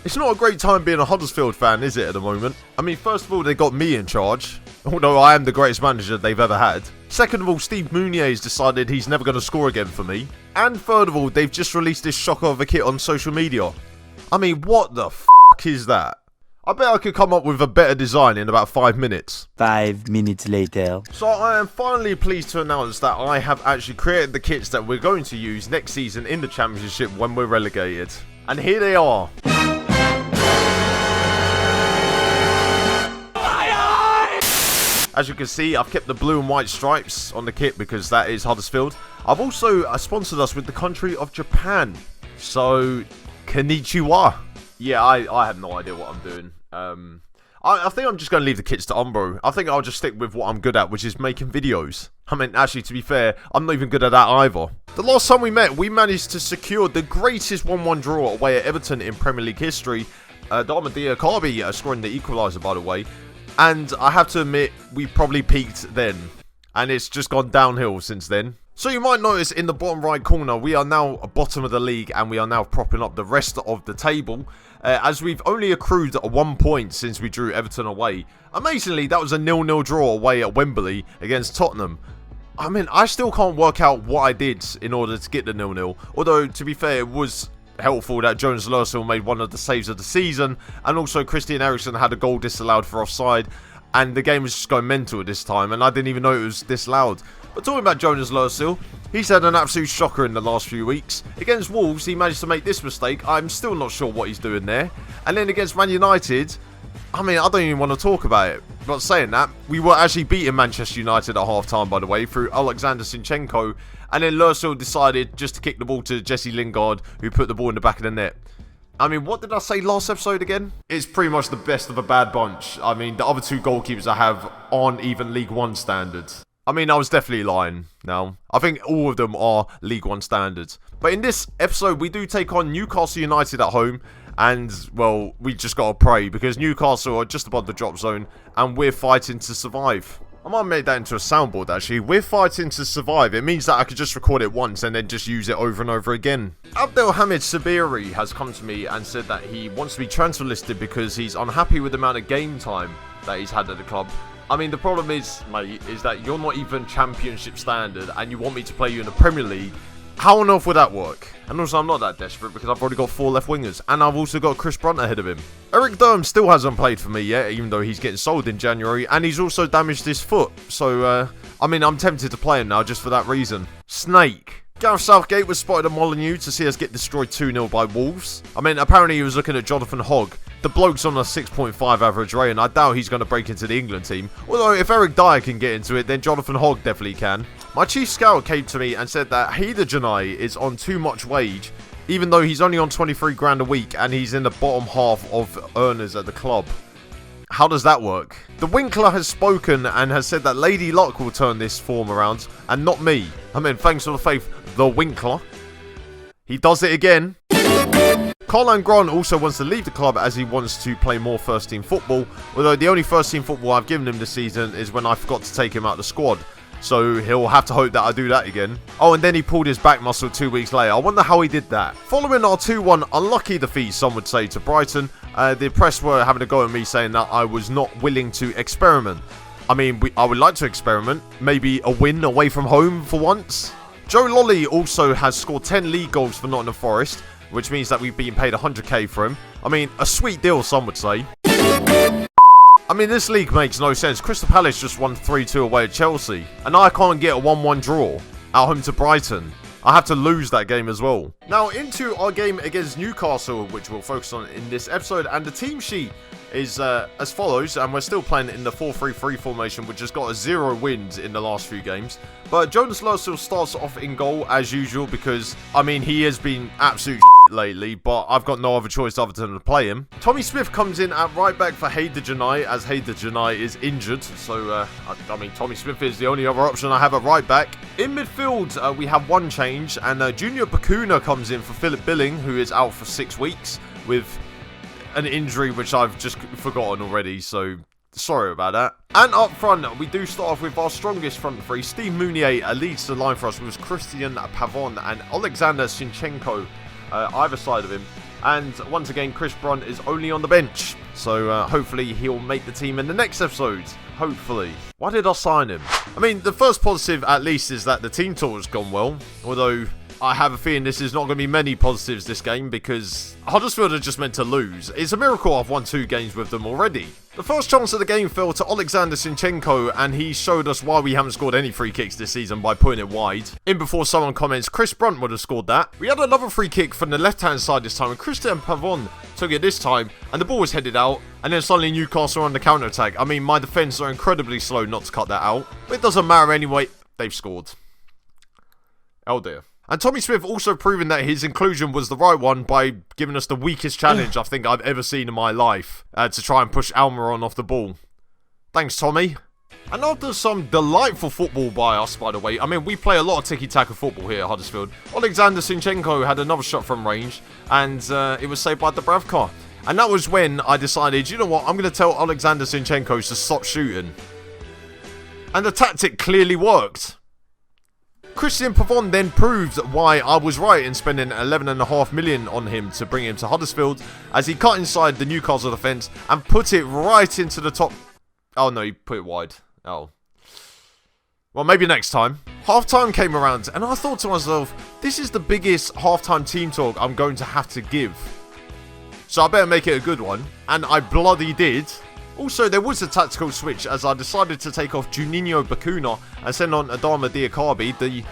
It's not a great time being a Huddersfield fan, is it, at the moment? I mean, first of all, they got me in charge, although I am the greatest manager they've ever had. Second of all, Steve Mounier has decided he's never going to score again for me. And third of all, they've just released this shocker of a kit on social media. I mean, what the f*** is that? I bet I could come up with a better design in about 5 minutes. 5 minutes later. So I am finally pleased to announce that I have actually created the kits that we're going to use next season in the Championship when we're relegated. And here they are. As you can see, I've kept the blue and white stripes on the kit because that is Huddersfield. I've also sponsored us with the country of Japan. So, konnichiwa. Yeah, I have no idea what I'm doing. I think I'm just going to leave the kits to Umbro. I think I'll just stick with what I'm good at, which is making videos. I mean, actually, to be fair, I'm not even good at that either. The last time we met, we managed to secure the greatest 1-1 draw away at Everton in Premier League history. Adama Diakhaby scoring the equaliser, by the way. And I have to admit, we probably peaked then. And it's just gone downhill since then. So you might notice in the bottom right corner, we are now bottom of the league and we are now propping up the rest of the table. As we've only accrued 1 point since we drew Everton away. Amazingly, that was a 0-0 draw away at Wembley against Tottenham. I mean, I still can't work out what I did in order to get the 0-0. Although, to be fair, it was helpful that Jonas Lössl made one of the saves of the season, and also Christian Eriksen had a goal disallowed for offside, and the game was just going mental at this time, and I didn't even know it was this loud. But talking about Jonas Lössl, he's had an absolute shocker in the last few weeks. Against Wolves, he managed to make this mistake. I'm still not sure what he's doing there. And then against Man United, I mean, I don't even want to talk about it. But saying that, we were actually beating Manchester United at half-time, by the way, through Alexander Zinchenko. And then Lössl decided just to kick the ball to Jesse Lingard, who put the ball in the back of the net. I mean, what did I say last episode again? It's pretty much the best of a bad bunch. I mean, the other two goalkeepers I have aren't even League One standards. I mean, I was definitely lying now. I think all of them are League One standards. But in this episode, we do take on Newcastle United at home. And, well, we just got to pray because Newcastle are just above the drop zone and we're fighting to survive. I might make that into a soundboard, actually. We're fighting to survive. It means that I could just record it once and then just use it over and over again. Abdelhamid Sabiri has come to me and said that he wants to be transfer listed because he's unhappy with the amount of game time that he's had at the club. I mean, the problem is, mate, is that you're not even Championship standard and you want me to play you in the Premier League. How on earth would that work? And also, I'm not that desperate because I've already got 4 left wingers. And I've also got Chris Brunt ahead of him. Eric Durham still hasn't played for me yet, even though he's getting sold in January. And he's also damaged his foot. So, I mean, I'm tempted to play him now just for that reason. Snake. Gareth Southgate was spotted at Molineux to see us get destroyed 2-0 by Wolves. I mean, apparently he was looking at Jonathan Hogg. The bloke's on a 6.5 average rate, and I doubt he's going to break into the England team. Although, if Eric Dyer can get into it, then Jonathan Hogg definitely can. My chief scout came to me and said that Hader Janai is on too much wage, even though he's only on 23 grand a week, and he's in the bottom half of earners at the club. How does that work? The Winkler has spoken and has said that Lady Luck will turn this form around, and not me. I mean, thanks for the faith, the Winkler. He does it again. Karlan Grant also wants to leave the club as he wants to play more first-team football, although the only first-team football I've given him this season is when I forgot to take him out of the squad. So he'll have to hope that I do that again. Oh, and then he pulled his back muscle 2 weeks later. I wonder how he did that. Following our 2-1 unlucky defeat, some would say, to Brighton, the press were having a go at me saying that I was not willing to experiment. I mean, I would like to experiment. Maybe a win away from home for once. Joe Lolly also has scored 10 league goals for Nottingham Forest, which means that we've been paid 100k for him. I mean, a sweet deal, some would say. I mean, this league makes no sense. Crystal Palace just won 3-2 away at Chelsea. And I can't get a 1-1 draw at home to Brighton. I have to lose that game as well. Now, into our game against Newcastle, which we'll focus on in this episode. And the team sheet is as follows. And we're still playing in the 4-3-3 formation, which has got 0 wins in the last few games. But Jonas Lössl starts off in goal as usual because, I mean, he has been absolute lately, but I've got no other choice other than to play him. Tommy Smith comes in at right back for Hader Janai, as Hader Janai is injured. So, I mean, Tommy Smith is the only other option I have at right back. In midfield, we have one change, and Junior Bakuna comes in for Philip Billing, who is out for 6 weeks with an injury which I've just forgotten already, so sorry about that. And up front, we do start off with our strongest front three. Steve Mounier leads the line for us with Christian Pavon and Alexander Zinchenko either side of him. And once again, Chris Brunt is only on the bench. So hopefully he'll make the team in the next episode. Hopefully. Why did I sign him? I mean, the first positive at least is that the team talk has gone well. Although I have a feeling this is not going to be many positives this game because Huddersfield are just meant to lose. It's a miracle I've won 2 games with them already. The first chance of the game fell to Alexander Zinchenko, and he showed us why we haven't scored any free kicks this season by putting it wide. In before someone comments, Chris Brunt would have scored that. We had another free kick from the left-hand side this time, and Christian Pavon took it this time, and the ball was headed out, and then suddenly Newcastle are on the counter-attack. I mean, my defence are incredibly slow not to cut that out, but it doesn't matter anyway. They've scored. Oh dear. And Tommy Smith also proven that his inclusion was the right one by giving us the weakest challenge I think I've ever seen in my life to try and push Almiron off the ball. Thanks, Tommy. And after some delightful football by us, by the way, I mean, we play a lot of tiki-taka football here at Huddersfield. Alexander Zinchenko had another shot from range, and it was saved by Dubravka. And that was when I decided, you know what, I'm going to tell Alexander Zinchenko to stop shooting. And the tactic clearly worked. Christian Pavon then proved why I was right in spending 11.5 million on him to bring him to Huddersfield, as he cut inside the Newcastle defence and put it right into the top. Oh no, he put it wide. Oh. Well, maybe next time. Half-time came around and I thought to myself, this is the biggest half-time team talk I'm going to have to give. So I better make it a good one. And I bloody did. Also, there was a tactical switch as I decided to take off Juninho Bacuna and send on Adama Diakhaby, the,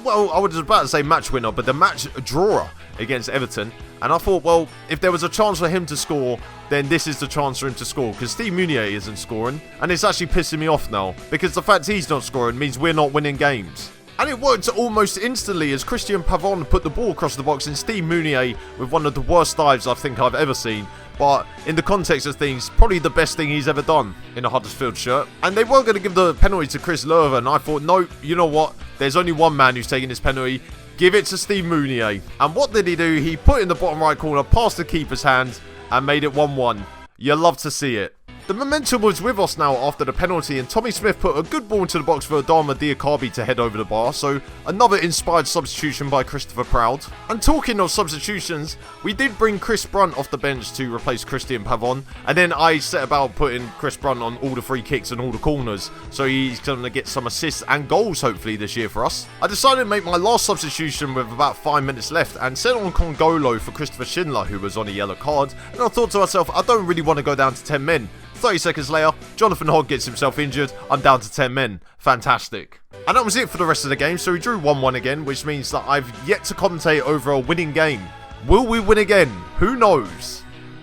well, I was about to say match winner, but the match drawer against Everton. And I thought, well, if there was a chance for him to score, then this is the chance for him to score, because Steve Meunier isn't scoring. And it's actually pissing me off now, because the fact he's not scoring means we're not winning games. And it worked almost instantly as Christian Pavon put the ball across the box and Steve Meunier with one of the worst dives I think I've ever seen. But in the context of things, probably the best thing he's ever done in a Huddersfield shirt. And they weren't going to give the penalty to Chris Löwe, and I thought, no, you know what? There's only one man who's taking this penalty. Give it to Steve Meunier. And what did he do? He put it in the bottom right corner, past the keeper's hand, and made it 1-1. You love to see it. The momentum was with us now after the penalty, and Tommy Smith put a good ball into the box for Adama Diakhaby to head over the bar, so another inspired substitution by Christopher Proud. And talking of substitutions, we did bring Chris Brunt off the bench to replace Christian Pavon, and then I set about putting Chris Brunt on all the free kicks and all the corners, so he's going to get some assists and goals hopefully this year for us. I decided to make my last substitution with about 5 minutes left and sent on Congolo for Christopher Schindler, who was on a yellow card, and I thought to myself, I don't really want to go down to 10 men. 30 seconds later, Jonathan Hogg gets himself injured. I'm down to 10 men. Fantastic. And that was it for the rest of the game. So we drew 1-1 again, which means that I've yet to commentate over a winning game. Will we win again? Who knows?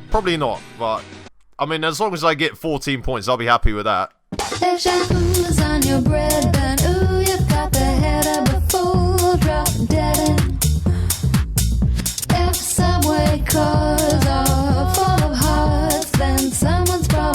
Probably not, but I mean, as long as I get 14 points, I'll be happy with that. There's shampoos on your bread.